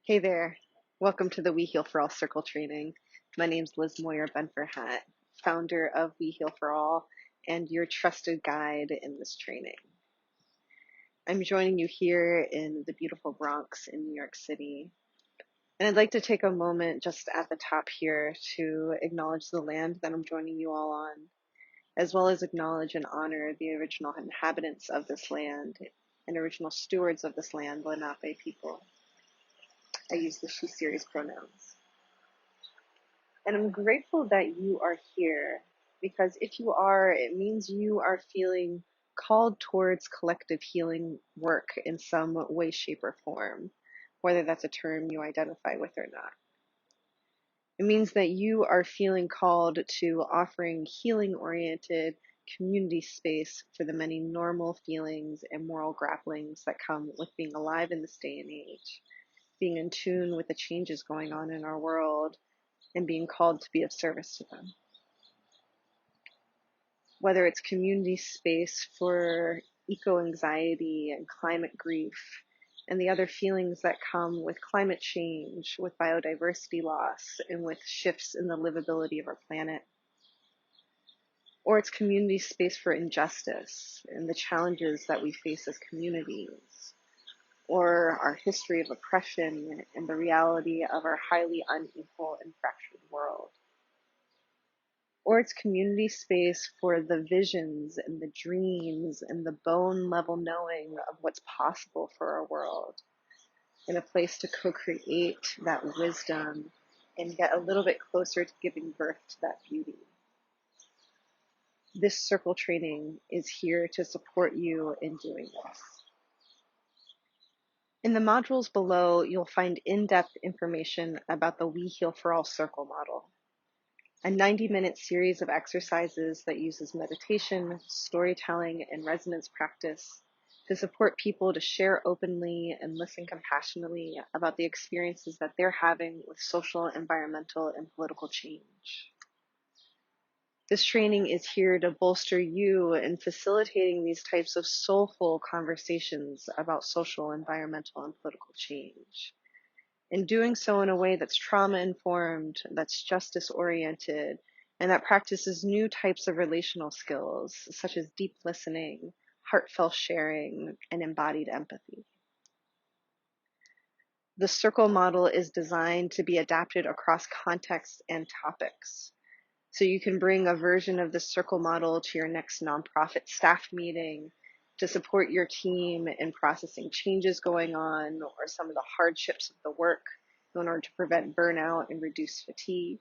Hey there. Welcome to the We Heal for All Circle training. My name's Liz Moyer Benferhat, founder of We Heal for All and your trusted guide in this training. I'm joining you here in the beautiful Bronx in New York City. And I'd like to take a moment just at the top here to acknowledge the land that I'm joining you all on, as well as acknowledge and honor the original inhabitants of this land and original stewards of this land, Lenape people. I use the she series pronouns. And I'm grateful that you are here because if you are, it means you are feeling called towards collective healing work in some way, shape, or form, whether that's a term you identify with or not. It means that you are feeling called to offering healing oriented community space for the many normal feelings and moral grapplings that come with being alive in this day and age, being in tune with the changes going on in our world, and being called to be of service to them. Whether it's community space for eco-anxiety and climate grief and the other feelings that come with climate change, with biodiversity loss, and with shifts in the livability of our planet. Or it's community space for injustice and the challenges that we face as communities, or our history of oppression and the reality of our highly unequal and fractured world. Or it's community space for the visions and the dreams and the bone level knowing of what's possible for our world, and a place to co-create that wisdom and get a little bit closer to giving birth to that beauty. This circle training is here to support you in doing this. In the modules below, you'll find in-depth information about the We Heal for All circle model, a 90-minute series of exercises that uses meditation, storytelling, and resonance practice to support people to share openly and listen compassionately about the experiences that they're having with social, environmental, and political change. This training is here to bolster you in facilitating these types of soulful conversations about social, environmental, and political change, and doing so in a way that's trauma-informed, that's justice-oriented, and that practices new types of relational skills, such as deep listening, heartfelt sharing, and embodied empathy. The circle model is designed to be adapted across contexts and topics. So you can bring a version of the circle model to your next nonprofit staff meeting to support your team in processing changes going on or some of the hardships of the work in order to prevent burnout and reduce fatigue.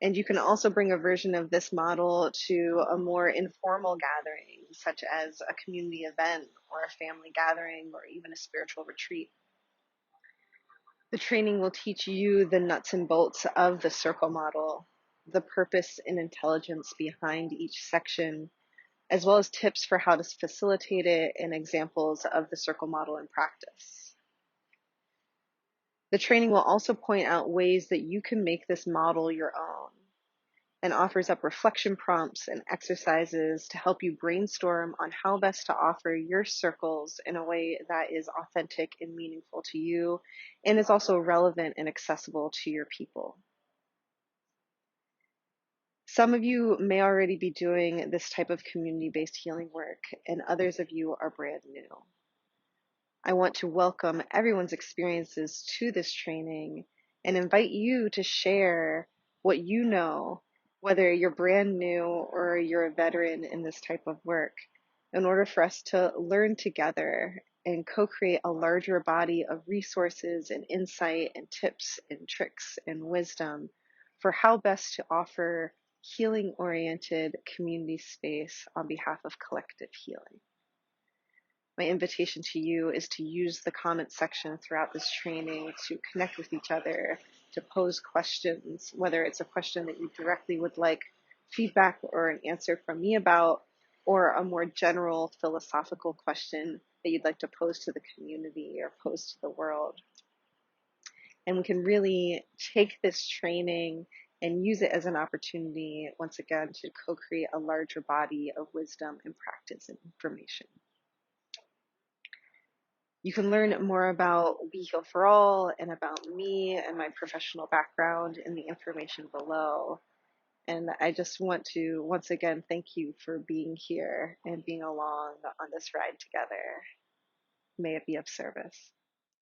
And you can also bring a version of this model to a more informal gathering, such as a community event or a family gathering or even a spiritual retreat. The training will teach you the nuts and bolts of the circle model, the purpose and intelligence behind each section, as well as tips for how to facilitate it and examples of the circle model in practice. The training will also point out ways that you can make this model your own and offers up reflection prompts and exercises to help you brainstorm on how best to offer your circles in a way that is authentic and meaningful to you and is also relevant and accessible to your people. Some of you may already be doing this type of community-based healing work, and others of you are brand new. I want to welcome everyone's experiences to this training and invite you to share what you know, whether you're brand new or you're a veteran in this type of work, in order for us to learn together and co-create a larger body of resources and insight and tips and tricks and wisdom for how best to offer healing-oriented community space on behalf of collective healing. My invitation to you is to use the comment section throughout this training to connect with each other, to pose questions, whether it's a question that you directly would like feedback or an answer from me about, or a more general philosophical question that you'd like to pose to the community or pose to the world. And we can really take this training and use it as an opportunity, once again, to co-create a larger body of wisdom and practice and information. You can learn more about We Heal for All and about me and my professional background in the information below. And I just want to once again thank you for being here and being along on this ride together. May it be of service.